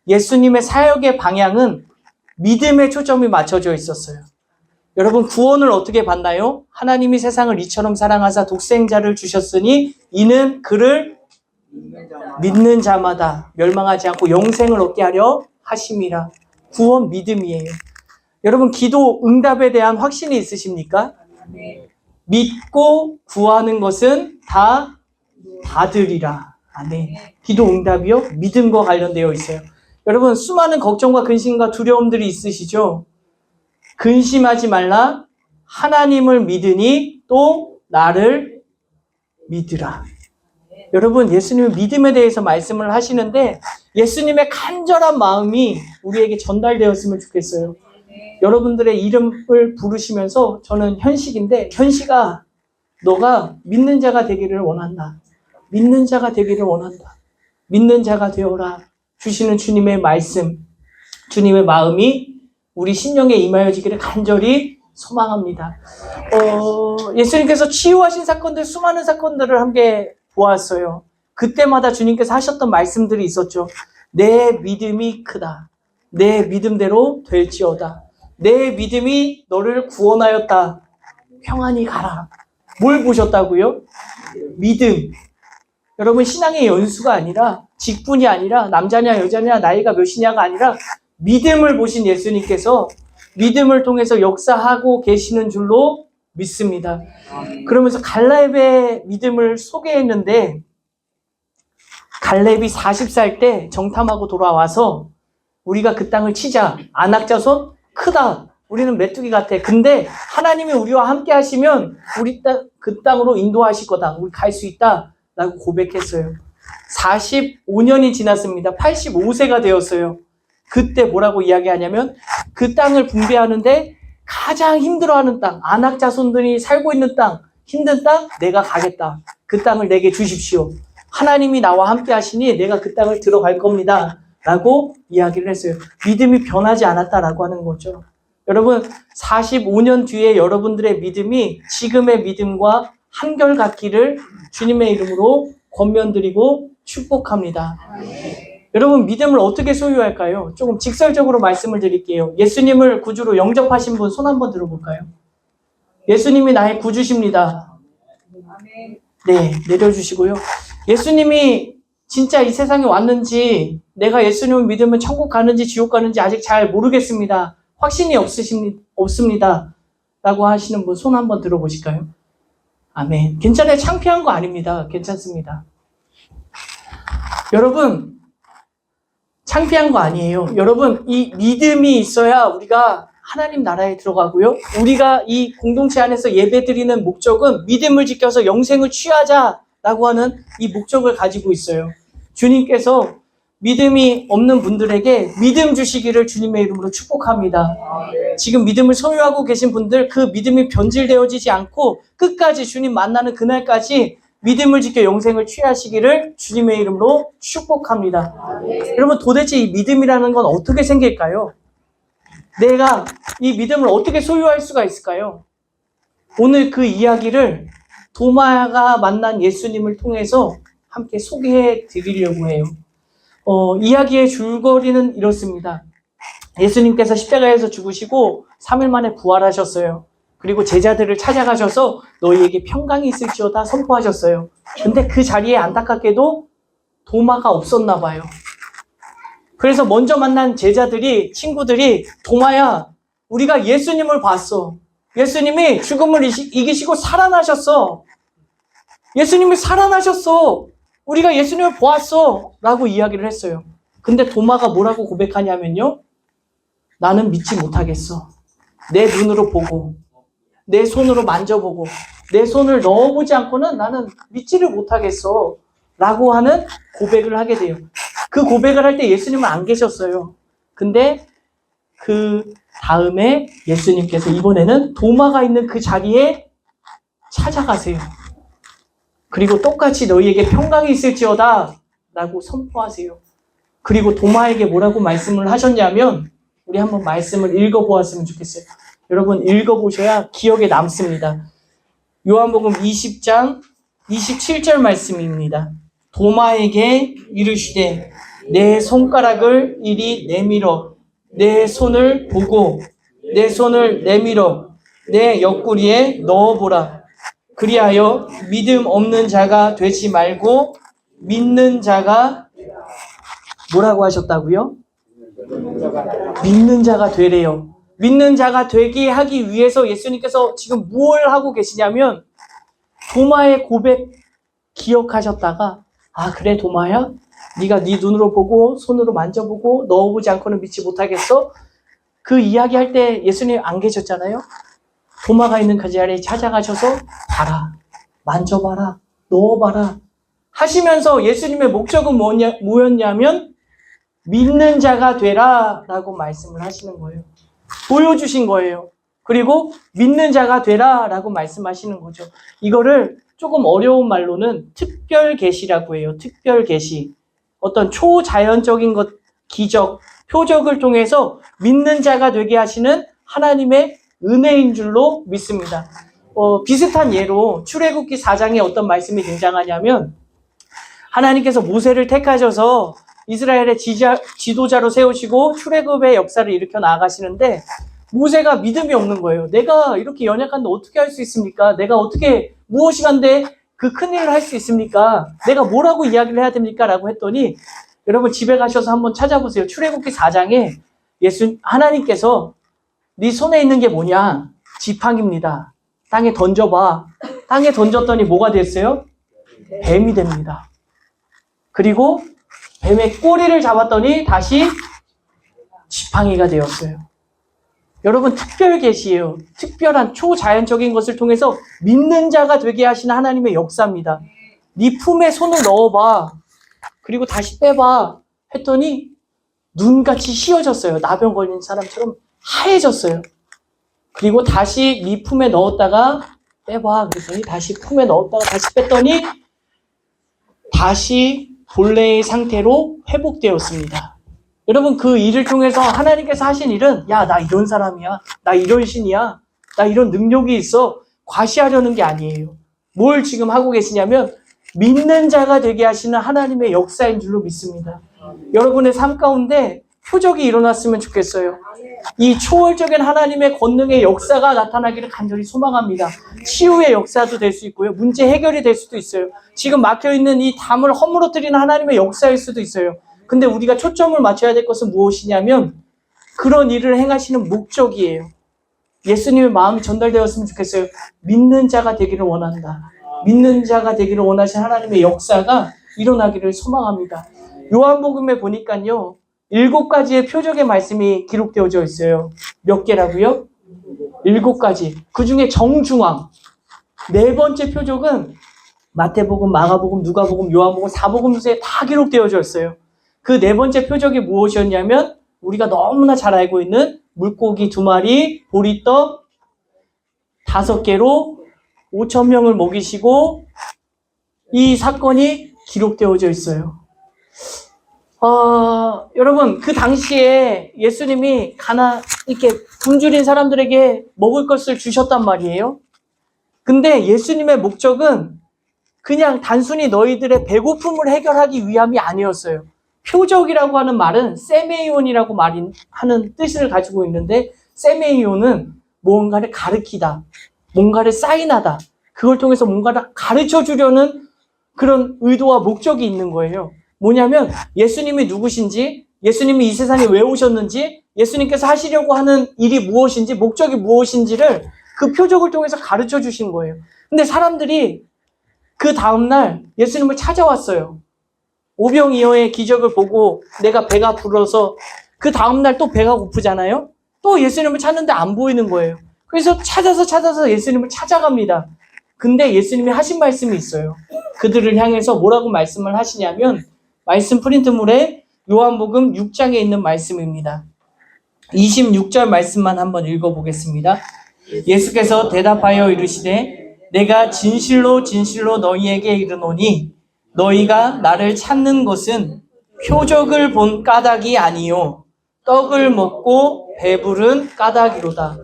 예수님의 사역의 방향은 믿음에 초점이 맞춰져 있었어요. 여러분, 구원을 어떻게 받나요? 하나님이 세상을 이처럼 사랑하사 독생자를 주셨으니 이는 그를 믿는 자마다 멸망하지 않고 영생을 얻게 하려 하심이라. 구원 믿음이에요. 여러분, 기도 응답에 대한 확신이 있으십니까? 믿고 구하는 것은 다 받으리라. 아멘. 기도 응답이요? 믿음과 관련되어 있어요. 여러분, 수많은 걱정과 근심과 두려움들이 있으시죠? 근심하지 말라. 하나님을 믿으니 또 나를 믿으라. 여러분, 예수님은 믿음에 대해서 말씀을 하시는데 예수님의 간절한 마음이 우리에게 전달되었으면 좋겠어요. 여러분들의 이름을 부르시면서 저는 현식인데, 현식아, 너가 믿는 자가 되기를 원한다. 믿는 자가 되기를 원한다. 믿는 자가 되어라. 주시는 주님의 말씀, 주님의 마음이 우리 심령에 임하여지기를 간절히 소망합니다. 예수님께서 치유하신 사건들, 수많은 사건들을 함께 보았어요. 그때마다 주님께서 하셨던 말씀들이 있었죠. 내 믿음이 크다. 내 믿음대로 될지어다. 내 믿음이 너를 구원하였다. 평안히 가라. 뭘 보셨다고요? 믿음. 여러분, 신앙의 연수가 아니라, 직분이 아니라, 남자냐 여자냐 나이가 몇이냐가 아니라 믿음을 보신 예수님께서 믿음을 통해서 역사하고 계시는 줄로 믿습니다. 그러면서 갈렙의 믿음을 소개했는데, 갈렙이 40살 때 정탐하고 돌아와서 우리가 그 땅을 치자. 안악자손 크다. 우리는 메뚜기 같아. 근데 하나님이 우리와 함께 하시면 우리 그 땅으로 인도하실 거다. 우리 갈 수 있다. 라고 고백했어요. 45년이 지났습니다. 85세가 되었어요. 그때 뭐라고 이야기하냐면 그 땅을 분배하는데 가장 힘들어하는 땅, 안악자손들이 살고 있는 땅, 힘든 땅, 내가 가겠다. 그 땅을 내게 주십시오. 하나님이 나와 함께 하시니 내가 그 땅을 들어갈 겁니다. 라고 이야기를 했어요. 믿음이 변하지 않았다라고 하는 거죠. 여러분, 45년 뒤에 여러분들의 믿음이 지금의 믿음과 한결같기를 주님의 이름으로 권면드리고 축복합니다. 여러분, 믿음을 어떻게 소유할까요? 조금 직설적으로 말씀을 드릴게요. 예수님을 구주로 영접하신 분 손 한번 들어볼까요? 예수님이 나의 구주십니다. 네, 내려주시고요. 예수님이 진짜 이 세상에 왔는지, 내가 예수님을 믿으면 천국 가는지 지옥 가는지 아직 잘 모르겠습니다. 확신이 없습니다. 라고 하시는 분 손 한번 들어보실까요? 아멘. 괜찮아요. 창피한 거 아닙니다. 괜찮습니다. 여러분, 창피한 거 아니에요. 여러분, 이 믿음이 있어야 우리가 하나님 나라에 들어가고요. 우리가 이 공동체 안에서 예배 드리는 목적은 믿음을 지켜서 영생을 취하자라고 하는 이 목적을 가지고 있어요. 주님께서 믿음이 없는 분들에게 믿음 주시기를 주님의 이름으로 축복합니다. 지금 믿음을 소유하고 계신 분들, 그 믿음이 변질되어지지 않고 끝까지 주님 만나는 그날까지 믿음을 지켜 영생을 취하시기를 주님의 이름으로 축복합니다. 여러분, 도대체 이 믿음이라는 건 어떻게 생길까요? 내가 이 믿음을 어떻게 소유할 수가 있을까요? 오늘 그 이야기를 도마가 만난 예수님을 통해서 함께 소개해 드리려고 해요. 이야기의 줄거리는 이렇습니다. 예수님께서 십자가에서 죽으시고 3일 만에 부활하셨어요. 그리고 제자들을 찾아가셔서 너희에게 평강이 있을지어다 선포하셨어요. 근데 그 자리에 안타깝게도 도마가 없었나 봐요. 그래서 먼저 만난 제자들이, 친구들이, 도마야, 우리가 예수님을 봤어. 예수님이 죽음을 이기시고 살아나셨어. 예수님이 살아나셨어. 우리가 예수님을 보았어. 라고 이야기를 했어요. 근데 도마가 뭐라고 고백하냐면요. 나는 믿지 못하겠어. 내 눈으로 보고, 내 손으로 만져보고, 내 손을 넣어보지 않고는 나는 믿지를 못하겠어. 라고 하는 고백을 하게 돼요. 그 고백을 할 때 예수님은 안 계셨어요. 근데 그 다음에 예수님께서 이번에는 도마가 있는 그 자리에 찾아가세요. 그리고 똑같이 너희에게 평강이 있을지어다 라고 선포하세요. 그리고 도마에게 뭐라고 말씀을 하셨냐면, 우리 한번 말씀을 읽어보았으면 좋겠어요. 여러분, 읽어보셔야 기억에 남습니다. 요한복음 20장 27절 말씀입니다. 도마에게 이르시되 내 손가락을 이리 내밀어 내 손을 보고 내 손을 내밀어 내 옆구리에 넣어보라. 그리하여 믿음 없는 자가 되지 말고 믿는 자가 뭐라고 하셨다고요? 믿는 자가 되래요. 믿는 자가 되게 하기 위해서 예수님께서 지금 무엇을 하고 계시냐면 도마의 고백 기억하셨다가 아 그래 도마야? 네가 네 눈으로 보고 손으로 만져보고 넣어보지 않고는 믿지 못하겠어? 그 이야기할 때 예수님 안 계셨잖아요. 도마가 있는 그 자리에 찾아가셔서 봐라, 만져봐라, 넣어봐라 하시면서 예수님의 목적은 뭐였냐면 믿는 자가 되라 라고 말씀을 하시는 거예요. 보여주신 거예요. 그리고 믿는 자가 되라 라고 말씀하시는 거죠. 이거를 조금 어려운 말로는 특별 계시라고 해요. 특별 계시. 어떤 초자연적인 것, 기적, 표적을 통해서 믿는 자가 되게 하시는 하나님의 은혜인 줄로 믿습니다. 비슷한 예로 출애굽기 4장에 어떤 말씀이 등장하냐면 하나님께서 모세를 택하셔서 이스라엘의 지도자로 세우시고 출애굽의 역사를 일으켜 나아가시는데 모세가 믿음이 없는 거예요. 내가 이렇게 연약한데 어떻게 할 수 있습니까? 내가 어떻게 무엇이 간데 그 큰일을 할 수 있습니까? 내가 뭐라고 이야기를 해야 됩니까? 라고 했더니 여러분 집에 가셔서 한번 찾아보세요. 출애굽기 4장에 하나님께서 네 손에 있는 게 뭐냐? 지팡이입니다. 땅에 던져봐. 땅에 던졌더니 뭐가 됐어요? 뱀이 됩니다. 그리고 뱀의 꼬리를 잡았더니 다시 지팡이가 되었어요. 여러분 특별 계시예요. 특별한 초자연적인 것을 통해서 믿는 자가 되게 하시는 하나님의 역사입니다. 네 품에 손을 넣어봐. 그리고 다시 빼봐. 했더니 눈같이 휘어졌어요. 나병 걸린 사람처럼 하얘졌어요. 그리고 다시 네 품에 넣었다가 빼봐. 그랬더니 다시 품에 넣었다가 다시 뺐더니 다시 본래의 상태로 회복되었습니다. 여러분 그 일을 통해서 하나님께서 하신 일은 야, 나 이런 사람이야. 나 이런 신이야. 나 이런 능력이 있어. 과시하려는 게 아니에요. 뭘 지금 하고 계시냐면 믿는 자가 되게 하시는 하나님의 역사인 줄로 믿습니다. 여러분의 삶 가운데 표적이 일어났으면 좋겠어요. 이 초월적인 하나님의 권능의 역사가 나타나기를 간절히 소망합니다. 치유의 역사도 될 수 있고요. 문제 해결이 될 수도 있어요. 지금 막혀있는 이 담을 허물어뜨리는 하나님의 역사일 수도 있어요. 근데 우리가 초점을 맞춰야 될 것은 무엇이냐면 그런 일을 행하시는 목적이에요. 예수님의 마음이 전달되었으면 좋겠어요. 믿는 자가 되기를 원한다. 믿는 자가 되기를 원하신 하나님의 역사가 일어나기를 소망합니다. 요한복음에 보니까요. 7가지의 표적의 말씀이 기록되어져 있어요. 몇 개라고요? 7가지. 그 중에 정중앙. 4번째 표적은 마태복음, 마가복음, 누가복음, 요한복음, 사복음서에 다 기록되어져 있어요. 그 4번째 표적이 무엇이었냐면 우리가 너무나 잘 알고 있는 물고기 2마리, 보리떡 5개로 5,000명을 먹이시고 이 사건이 기록되어져 있어요. 여러분 그 당시에 예수님이 이렇게 굶주린 사람들에게 먹을 것을 주셨단 말이에요. 근데 예수님의 목적은 그냥 단순히 너희들의 배고픔을 해결하기 위함이 아니었어요. 표적이라고 하는 말은 세메이온이라고 하는 뜻을 가지고 있는데 세메이온은 뭔가를 가르치다, 뭔가를 사인하다, 그걸 통해서 뭔가를 가르쳐 주려는 그런 의도와 목적이 있는 거예요. 뭐냐면 예수님이 누구신지, 예수님이 이 세상에 왜 오셨는지, 예수님께서 하시려고 하는 일이 무엇인지, 목적이 무엇인지를 그 표적을 통해서 가르쳐 주신 거예요. 근데 사람들이 그 다음날 예수님을 찾아왔어요. 오병이어의 기적을 보고 내가 배가 불어서 그 다음날 또 배가 고프잖아요. 또 예수님을 찾는데 안 보이는 거예요. 그래서 찾아서 예수님을 찾아갑니다. 근데 예수님이 하신 말씀이 있어요. 그들을 향해서 뭐라고 말씀을 하시냐면 말씀 프린트물에 요한복음 6장에 있는 말씀입니다. 26절 말씀만 한번 읽어보겠습니다. 예수께서 대답하여 이르시되 내가 진실로 진실로 너희에게 이르노니 너희가 나를 찾는 것은 표적을 본 까닭이 아니요 떡을 먹고 배부른 까닭이로다.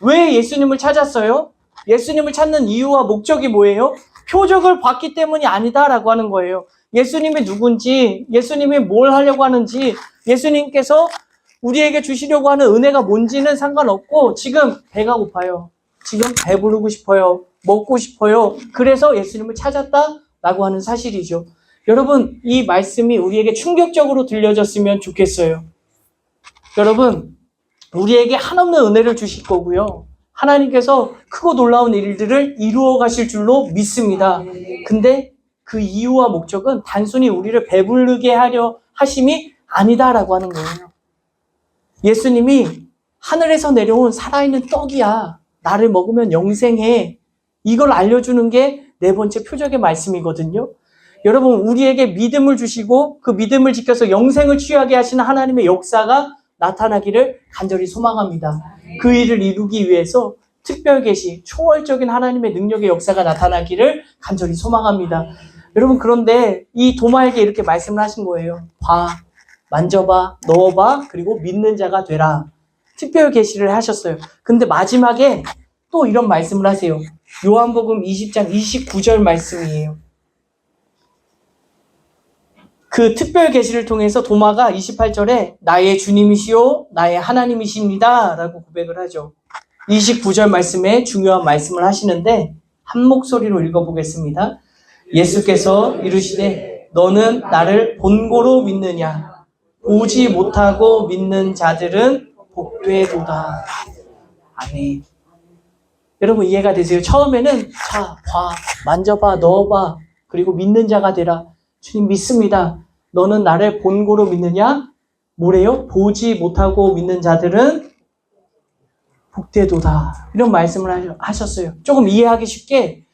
왜 예수님을 찾았어요? 예수님을 찾는 이유와 목적이 뭐예요? 표적을 봤기 때문이 아니다라고 하는 거예요. 예수님이 누군지, 예수님이 뭘 하려고 하는지, 예수님께서 우리에게 주시려고 하는 은혜가 뭔지는 상관없고 지금 배가 고파요. 지금 배부르고 싶어요. 먹고 싶어요. 그래서 예수님을 찾았다라고 하는 사실이죠. 여러분, 이 말씀이 우리에게 충격적으로 들려졌으면 좋겠어요. 여러분, 우리에게 한없는 은혜를 주실 거고요. 하나님께서 크고 놀라운 일들을 이루어 가실 줄로 믿습니다. 근데 그 이유와 목적은 단순히 우리를 배부르게 하려 하심이 아니다라고 하는 거예요. 예수님이 하늘에서 내려온 살아있는 떡이야. 나를 먹으면 영생해. 이걸 알려주는 게 네 번째 표적의 말씀이거든요. 여러분, 우리에게 믿음을 주시고 그 믿음을 지켜서 영생을 취하게 하시는 하나님의 역사가 나타나기를 간절히 소망합니다. 그 일을 이루기 위해서 특별 계시, 초월적인 하나님의 능력의 역사가 나타나기를 간절히 소망합니다. 여러분, 그런데 이 도마에게 이렇게 말씀을 하신 거예요. 봐, 만져봐, 넣어봐, 그리고 믿는 자가 되라. 특별 계시를 하셨어요. 근데 마지막에 또 이런 말씀을 하세요. 요한복음 20장 29절 말씀이에요. 그 특별 계시를 통해서 도마가 28절에 나의 주님이시요 나의 하나님이십니다 라고 고백을 하죠. 29절 말씀에 중요한 말씀을 하시는데 한 목소리로 읽어보겠습니다. 예수께서 이르시되 너는 나를 본고로 믿느냐? 보지 못하고 믿는 자들은 복되도다. 아멘. 여러분 이해가 되세요? 처음에는 자, 봐, 만져봐, 넣어봐, 그리고 믿는 자가 되라. 주님 믿습니다. 너는 나를 본고로 믿느냐? 뭐래요? 보지 못하고 믿는 자들은 복되도다. 이런 말씀을 하셨어요. 조금 이해하기 쉽게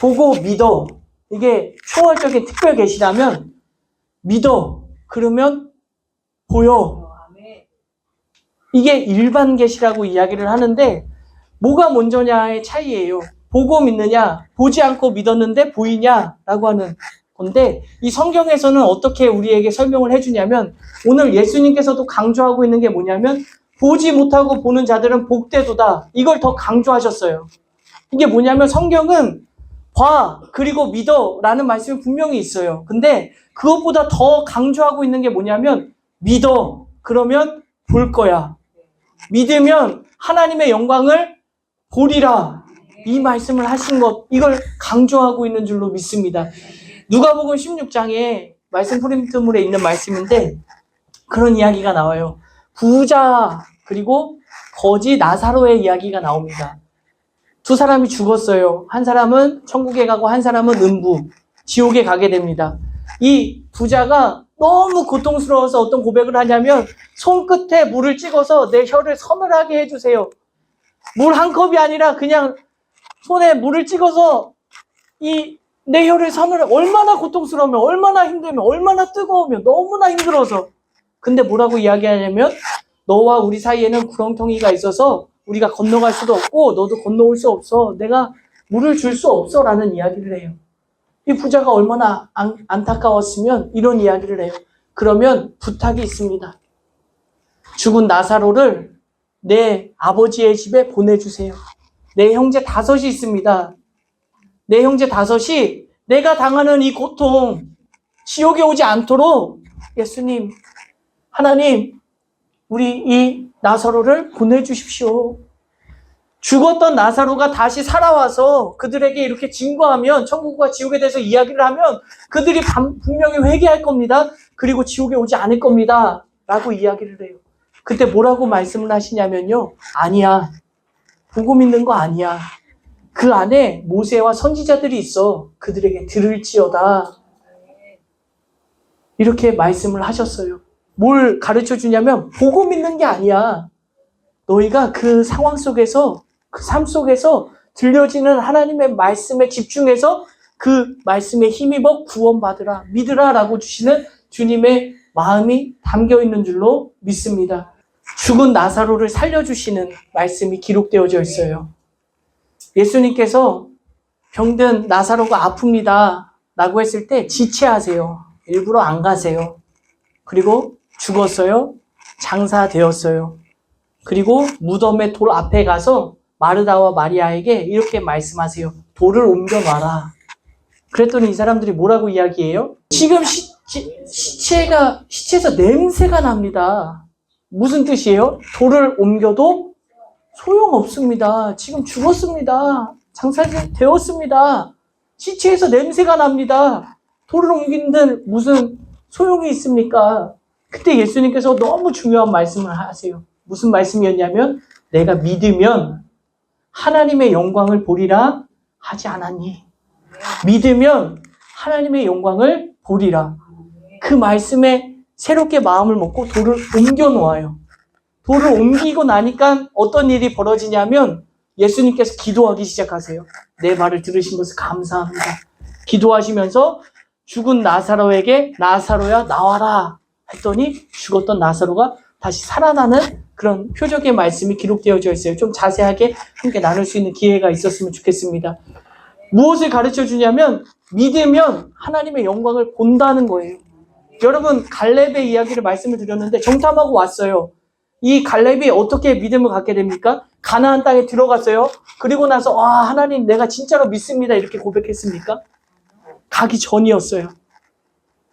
보고 믿어. 이게 초월적인 특별 계시라면 믿어. 그러면 보여. 이게 일반 계시라고 이야기를 하는데 뭐가 먼저냐의 차이예요. 보고 믿느냐, 보지 않고 믿었는데 보이냐라고 하는 건데 이 성경에서는 어떻게 우리에게 설명을 해주냐면 오늘 예수님께서도 강조하고 있는 게 뭐냐면 보지 못하고 보는 자들은 복되도다. 이걸 더 강조하셨어요. 이게 뭐냐면 성경은 봐, 그리고 믿어 라는 말씀이 분명히 있어요. 근데 그것보다 더 강조하고 있는 게 뭐냐면 믿어. 그러면 볼 거야. 믿으면 하나님의 영광을 보리라. 이 말씀을 하신 것, 이걸 강조하고 있는 줄로 믿습니다. 누가복음 16장에 말씀 프린트물에 있는 말씀인데 그런 이야기가 나와요. 부자 그리고 거지 나사로의 이야기가 나옵니다. 두 사람이 죽었어요. 한 사람은 천국에 가고 한 사람은 음부, 지옥에 가게 됩니다. 이 부자가 너무 고통스러워서 어떤 고백을 하냐면 손끝에 물을 찍어서 내 혀를 서늘하게 해주세요. 물 한 컵이 아니라 그냥 손에 물을 찍어서 내 혀를 서늘하게, 얼마나 고통스러우면, 얼마나 힘들면, 얼마나 뜨거우면, 너무나 힘들어서. 근데 뭐라고 이야기하냐면 너와 우리 사이에는 구렁텅이가 있어서 우리가 건너갈 수도 없고 너도 건너올 수 없어. 내가 물을 줄 수 없어 라는 이야기를 해요. 이 부자가 얼마나 안타까웠으면 이런 이야기를 해요. 그러면 부탁이 있습니다. 죽은 나사로를 내 아버지의 집에 보내주세요. 내 형제 5이 있습니다. 내 형제 5이 내가 당하는 이 고통, 지옥에 오지 않도록 예수님, 하나님, 우리 이 나사로를 보내주십시오. 죽었던 나사로가 다시 살아와서 그들에게 이렇게 증거하면, 천국과 지옥에 대해서 이야기를 하면 그들이 분명히 회개할 겁니다. 그리고 지옥에 오지 않을 겁니다. 라고 이야기를 해요. 그때 뭐라고 말씀을 하시냐면요. 아니야. 보고 믿는 거 아니야. 그 안에 모세와 선지자들이 있어. 그들에게 들을지어다. 이렇게 말씀을 하셨어요. 뭘 가르쳐 주냐면 보고 믿는 게 아니야. 너희가 그 상황 속에서, 그 삶 속에서 들려지는 하나님의 말씀에 집중해서 그 말씀에 힘입어 구원받으라, 믿으라 라고 주시는 주님의 마음이 담겨 있는 줄로 믿습니다. 죽은 나사로를 살려주시는 말씀이 기록되어져 있어요. 예수님께서 병든 나사로가 아픕니다 라고 했을 때 지체하세요. 일부러 안 가세요. 그리고 죽었어요. 장사되었어요. 그리고 무덤의 돌 앞에 가서 마르다와 마리아에게 이렇게 말씀하세요. 돌을 옮겨놔라. 그랬더니 이 사람들이 뭐라고 이야기해요? 지금 시체에서 냄새가 납니다. 무슨 뜻이에요? 돌을 옮겨도 소용없습니다. 지금 죽었습니다. 장사되었습니다. 시체에서 냄새가 납니다. 돌을 옮기는데 무슨 소용이 있습니까? 그때 예수님께서 너무 중요한 말씀을 하세요. 무슨 말씀이었냐면 내가 믿으면 하나님의 영광을 보리라 하지 않았니? 믿으면 하나님의 영광을 보리라. 그 말씀에 새롭게 마음을 먹고 돌을 옮겨 놓아요. 돌을 옮기고 나니까 어떤 일이 벌어지냐면 예수님께서 기도하기 시작하세요. 내 말을 들으신 것을 감사합니다. 기도하시면서 죽은 나사로에게 나사로야 나와라 했더니 죽었던 나사로가 다시 살아나는 그런 표적의 말씀이 기록되어져 있어요. 좀 자세하게 함께 나눌 수 있는 기회가 있었으면 좋겠습니다. 무엇을 가르쳐 주냐면 믿으면 하나님의 영광을 본다는 거예요. 여러분 갈렙의 이야기를 말씀을 드렸는데 정탐하고 왔어요. 이 갈렙이 어떻게 믿음을 갖게 됩니까? 가나안 땅에 들어갔어요. 그리고 나서 하나님 내가 진짜로 믿습니다 이렇게 고백했습니까? 가기 전이었어요.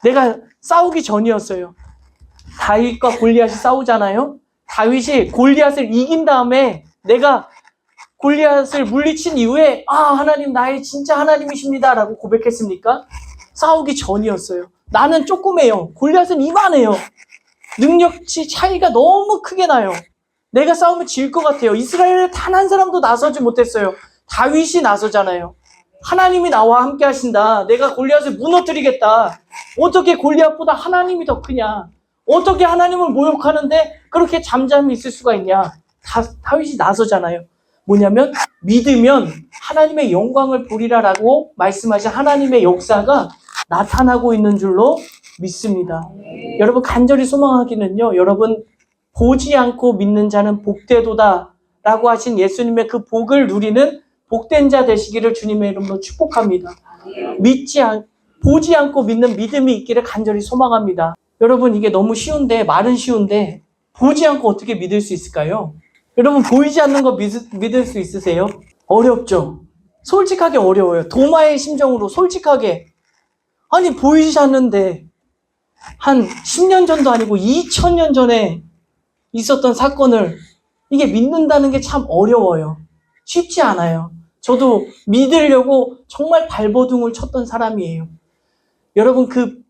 내가 싸우기 전이었어요. 다윗과 골리앗이 싸우잖아요. 다윗이 골리앗을 이긴 다음에 내가 골리앗을 물리친 이후에 하나님 나의 진짜 하나님이십니다 라고 고백했습니까? 싸우기 전이었어요. 나는 조그매요. 골리앗은 이만해요. 능력치 차이가 너무 크게 나요. 내가 싸우면 질 것 같아요. 이스라엘에 단 한 사람도 나서지 못했어요. 다윗이 나서잖아요. 하나님이 나와 함께 하신다. 내가 골리앗을 무너뜨리겠다. 어떻게 골리앗보다 하나님이 더 크냐? 어떻게 하나님을 모욕하는데 그렇게 잠잠히 있을 수가 있냐? 다윗이 나서잖아요. 뭐냐면 믿으면 하나님의 영광을 보리라라고 말씀하신 하나님의 역사가 나타나고 있는 줄로 믿습니다. 여러분 간절히 소망하기는요. 여러분 보지 않고 믿는 자는 복되도다 라고 하신 예수님의 그 복을 누리는 복된 자 되시기를 주님의 이름으로 축복합니다. 보지 않고 믿는 믿음이 있기를 간절히 소망합니다. 여러분 이게 너무 쉬운데 말은 쉬운데 보지 않고 어떻게 믿을 수 있을까요? 여러분 보이지 않는 거 믿을 수 있으세요? 어렵죠. 솔직하게 어려워요. 도마의 심정으로 솔직하게 아니 보이지 않는데 한 10년 전도 아니고 2000년 전에 있었던 사건을 이게 믿는다는 게 참 어려워요. 쉽지 않아요. 저도 믿으려고 정말 발버둥을 쳤던 사람이에요. 여러분 그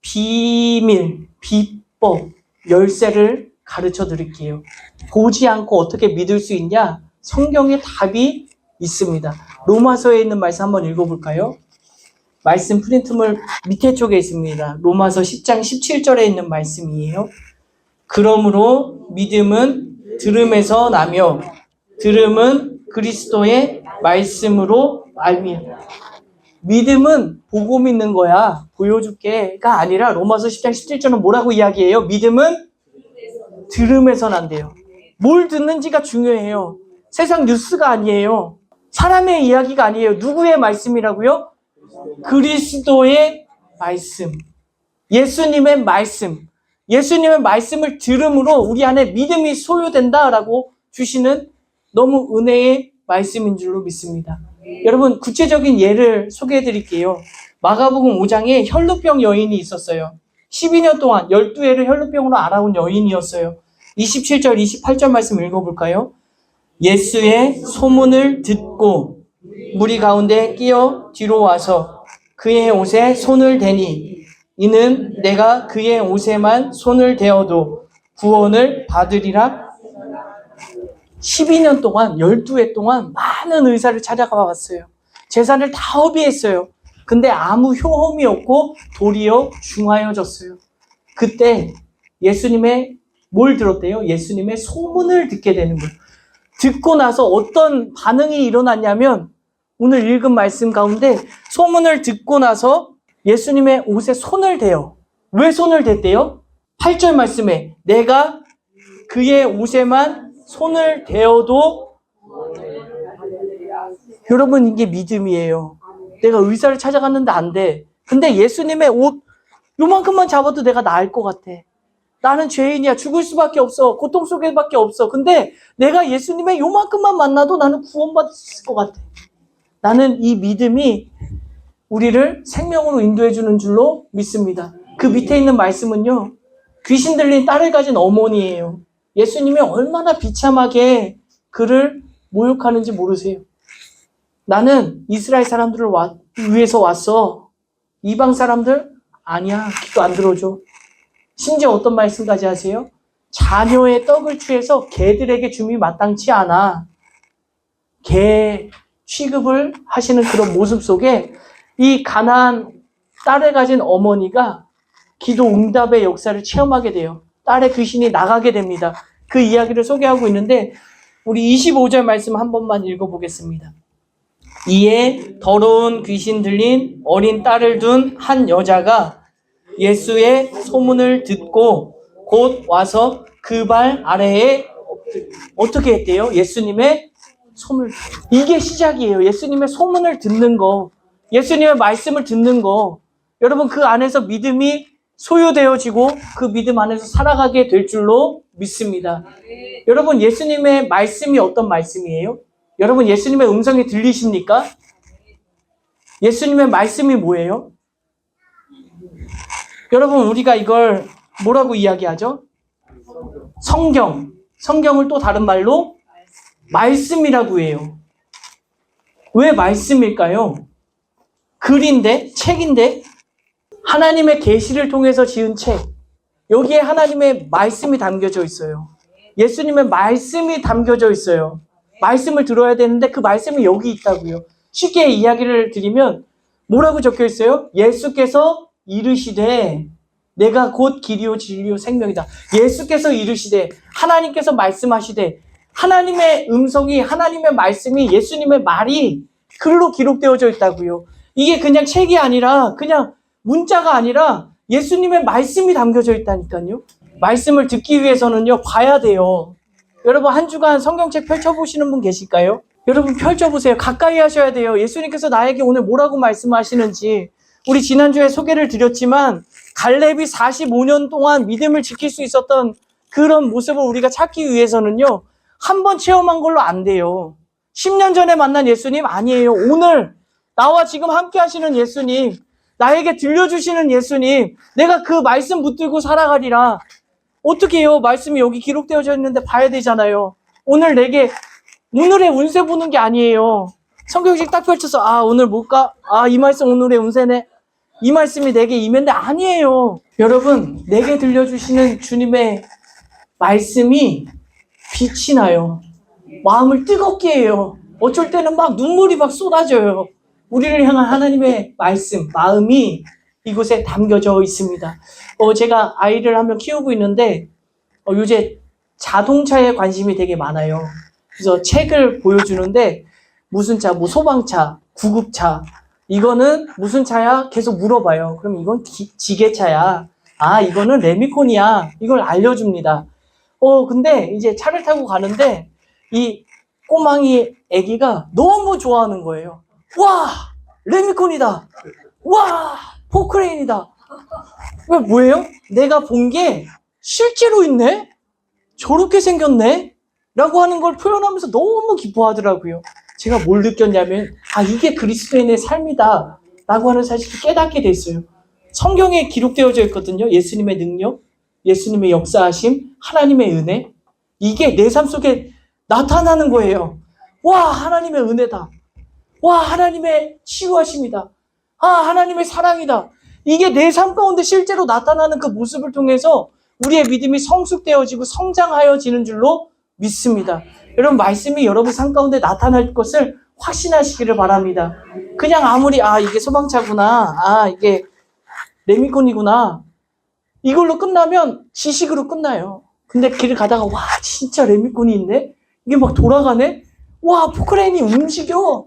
비밀, 비법, 열쇠를 가르쳐 드릴게요. 보지 않고 어떻게 믿을 수 있냐? 성경에 답이 있습니다. 로마서에 있는 말씀 한번 읽어볼까요? 말씀 프린트물 밑에 쪽에 있습니다. 로마서 10장 17절에 있는 말씀이에요. 그러므로 믿음은 들음에서 나며 들음은 그리스도의 말씀으로 말미암아. 믿음은 보고 믿는 거야. 보여줄게가 아니라 로마서 10장 17절은 뭐라고 이야기해요? 믿음은 들음에서 난대요. 뭘 듣는지가 중요해요. 세상 뉴스가 아니에요. 사람의 이야기가 아니에요. 누구의 말씀이라고요? 그리스도의 말씀. 예수님의 말씀. 예수님의 말씀을 들음으로 우리 안에 믿음이 소유된다라고 주시는 너무 은혜의 말씀인 줄로 믿습니다. 여러분 구체적인 예를 소개해 드릴게요. 마가복음 5장에 혈루병 여인이 있었어요. 12년 동안 12회를 혈루병으로 알아온 여인이었어요. 27절, 28절 말씀 읽어볼까요? 예수의 소문을 듣고 무리 가운데 끼어 뒤로 와서 그의 옷에 손을 대니 이는 내가 그의 옷에만 손을 대어도 구원을 받으리라. 12년 동안 12회 동안 많은 의사를 찾아가 봤어요. 재산을 다 허비했어요. 근데 아무 효험이 없고 도리어 중하여졌어요. 그때 예수님의 뭘 들었대요? 예수님의 소문을 듣게 되는 거예요. 듣고 나서 어떤 반응이 일어났냐면 오늘 읽은 말씀 가운데 소문을 듣고 나서 예수님의 옷에 손을 대요. 왜 손을 댔대요? 8절 말씀에 내가 그의 옷에만 손을 대어도 여러분 이게 믿음이에요. 내가 의사를 찾아갔는데 안 돼. 근데 예수님의 옷 요만큼만 잡아도 내가 나을 것 같아. 나는 죄인이야. 죽을 수밖에 없어. 고통 속에밖에 없어. 근데 내가 예수님의 요만큼만 만나도 나는 구원받을 수 있을 것 같아. 나는 이 믿음이 우리를 생명으로 인도해 주는 줄로 믿습니다. 그 밑에 있는 말씀은요, 귀신 들린 딸을 가진 어머니예요. 예수님이 얼마나 비참하게 그를 모욕하는지 모르세요. 나는 이스라엘 사람들을 위해서 왔어. 이방 사람들? 아니야. 기도 안 들어줘. 심지어 어떤 말씀까지 하세요? 자녀의 떡을 취해서 개들에게 줌이 마땅치 않아. 개 취급을 하시는 그런 모습 속에 이 가난한 딸을 가진 어머니가 기도 응답의 역사를 체험하게 돼요. 딸의 귀신이 나가게 됩니다. 그 이야기를 소개하고 있는데 우리 25절 말씀 한 번만 읽어보겠습니다. 이에 더러운 귀신 들린 어린 딸을 둔 한 여자가 예수의 소문을 듣고 곧 와서 그 발 아래에 어떻게 했대요? 예수님의 소문을. 이게 시작이에요. 예수님의 소문을 듣는 거, 예수님의 말씀을 듣는 거. 여러분, 그 안에서 믿음이 소유되어지고 그 믿음 안에서 살아가게 될 줄로 믿습니다. 여러분, 예수님의 말씀이 어떤 말씀이에요? 여러분, 예수님의 음성이 들리십니까? 예수님의 말씀이 뭐예요? 여러분, 우리가 이걸 뭐라고 이야기하죠? 성경. 성경을 또 다른 말로 말씀이라고 해요. 왜 말씀일까요? 글인데, 책인데, 하나님의 계시를 통해서 지은 책. 여기에 하나님의 말씀이 담겨져 있어요. 예수님의 말씀이 담겨져 있어요. 말씀을 들어야 되는데 그 말씀이 여기 있다고요. 쉽게 이야기를 드리면 뭐라고 적혀 있어요? 예수께서 이르시되 내가 곧 길이요 진리요 생명이다. 예수께서 이르시되, 하나님께서 말씀하시되, 하나님의 음성이, 하나님의 말씀이, 예수님의 말이 글로 기록되어져 있다고요. 이게 그냥 책이 아니라, 그냥 문자가 아니라 예수님의 말씀이 담겨져 있다니까요. 말씀을 듣기 위해서는요, 봐야 돼요. 여러분, 한 주간 성경책 펼쳐보시는 분 계실까요? 여러분, 펼쳐보세요. 가까이 하셔야 돼요. 예수님께서 나에게 오늘 뭐라고 말씀하시는지. 우리 지난주에 소개를 드렸지만 갈렙이 45년 동안 믿음을 지킬 수 있었던 그런 모습을 우리가 찾기 위해서는요, 한 번 체험한 걸로 안 돼요. 10년 전에 만난 예수님 아니에요. 오늘 나와 지금 함께 하시는 예수님, 나에게 들려주시는 예수님, 내가 그 말씀 붙들고 살아가리라. 어떻게 해요? 말씀이 여기 기록되어져 있는데 봐야 되잖아요. 오늘 내게 오늘의 운세 보는 게 아니에요. 성경책 딱 펼쳐서 오늘 뭘까? 이 말씀 오늘의 운세네. 이 말씀이 내게 임했는데 아니에요. 여러분, 내게 들려주시는 주님의 말씀이 빛이 나요. 마음을 뜨겁게 해요. 어쩔 때는 막 눈물이 막 쏟아져요. 우리를 향한 하나님의 말씀, 마음이 이곳에 담겨져 있습니다. 제가 아이를 한 명 키우고 있는데 요새 자동차에 관심이 되게 많아요. 그래서 책을 보여주는데 무슨 차, 뭐 소방차, 구급차, 이거는 무슨 차야? 계속 물어봐요. 그럼 이건 지게차야. 이거는 레미콘이야. 이걸 알려줍니다. 근데 이제 차를 타고 가는데 이 꼬망이 애기가 너무 좋아하는 거예요. 와! 레미콘이다! 와! 포크레인이다! 왜 뭐예요? 내가 본 게 실제로 있네? 저렇게 생겼네? 라고 하는 걸 표현하면서 너무 기뻐하더라고요. 제가 뭘 느꼈냐면 이게 그리스도인의 삶이다 라고 하는 사실을 깨닫게 됐어요. 성경에 기록되어져 있거든요. 예수님의 능력, 예수님의 역사하심, 하나님의 은혜. 이게 내 삶 속에 나타나는 거예요. 와, 하나님의 은혜다. 와, 하나님의 치유하심이다. 하나님의 사랑이다. 이게 내 삶 가운데 실제로 나타나는 그 모습을 통해서 우리의 믿음이 성숙되어지고 성장하여지는 줄로 믿습니다. 여러분, 말씀이 여러분 삶 가운데 나타날 것을 확신하시기를 바랍니다. 그냥 아무리 이게 소방차구나, 이게 레미콘이구나, 이걸로 끝나면 지식으로 끝나요. 근데 길을 가다가 와, 진짜 레미콘이 있네? 이게 막 돌아가네? 와, 포크레인이 움직여.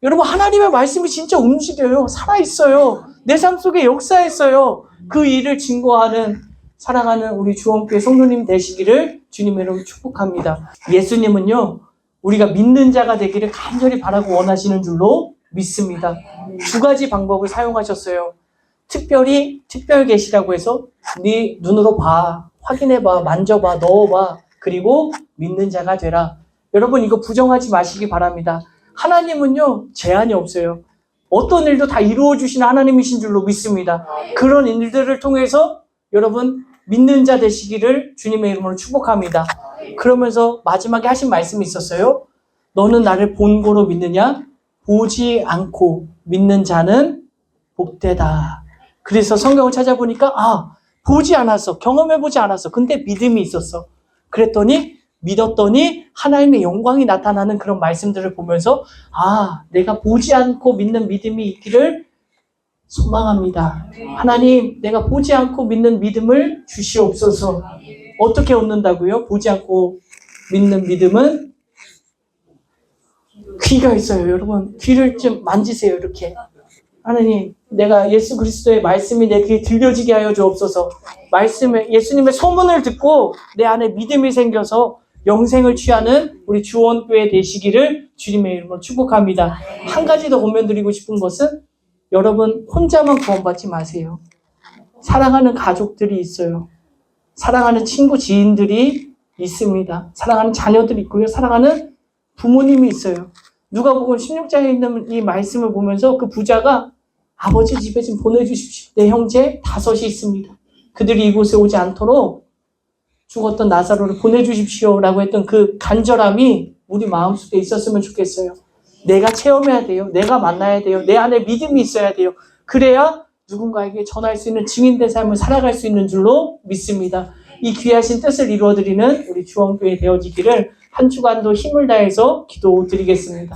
여러분, 하나님의 말씀이 진짜 움직여요. 살아있어요. 내 삶 속에 역사했어요. 그 일을 증거하는, 사랑하는 우리 주원교회 성도님 되시기를 주님의 이름으로 축복합니다. 예수님은요, 우리가 믿는 자가 되기를 간절히 바라고 원하시는 줄로 믿습니다. 두 가지 방법을 사용하셨어요. 특별히 특별 계시라고 해서 네 눈으로 봐, 확인해봐, 만져봐, 넣어봐, 그리고 믿는 자가 되라. 여러분, 이거 부정하지 마시기 바랍니다. 하나님은요, 제한이 없어요. 어떤 일도 다 이루어 주시는 하나님이신 줄로 믿습니다. 그런 일들을 통해서 여러분 믿는 자 되시기를 주님의 이름으로 축복합니다. 그러면서 마지막에 하신 말씀이 있었어요. 너는 나를 본고로 믿느냐? 보지 않고 믿는 자는 복되다. 그래서 성경을 찾아보니까 보지 않았어. 경험해보지 않았어. 근데 믿음이 있었어. 그랬더니 믿었더니 하나님의 영광이 나타나는 그런 말씀들을 보면서 내가 보지 않고 믿는 믿음이 있기를 소망합니다. 하나님, 내가 보지 않고 믿는 믿음을 주시옵소서. 어떻게 얻는다고요? 보지 않고 믿는 믿음은 귀가 있어요. 여러분, 귀를 좀 만지세요. 이렇게. 하나님, 내가 예수 그리스도의 말씀이 내 귀에 들려지게 하여 주옵소서. 예수님의 소문을 듣고 내 안에 믿음이 생겨서 영생을 취하는 우리 주원교회 되시기를 주님의 이름으로 축복합니다. 한 가지 더 권면드리고 싶은 것은 여러분 혼자만 구원받지 마세요. 사랑하는 가족들이 있어요. 사랑하는 친구, 지인들이 있습니다. 사랑하는 자녀들이 있고요. 사랑하는 부모님이 있어요. 누가복음 16장에 있는 이 말씀을 보면서 그 부자가 아버지 집에 좀 보내주십시오. 내 형제 5이 있습니다. 그들이 이곳에 오지 않도록 죽었던 나사로를 보내주십시오라고 했던 그 간절함이 우리 마음속에 있었으면 좋겠어요. 내가 체험해야 돼요. 내가 만나야 돼요. 내 안에 믿음이 있어야 돼요. 그래야 누군가에게 전할 수 있는 증인된 삶을 살아갈 수 있는 줄로 믿습니다. 이 귀하신 뜻을 이루어드리는 우리 주원교회 되어지기를 한 주간도 힘을 다해서 기도드리겠습니다.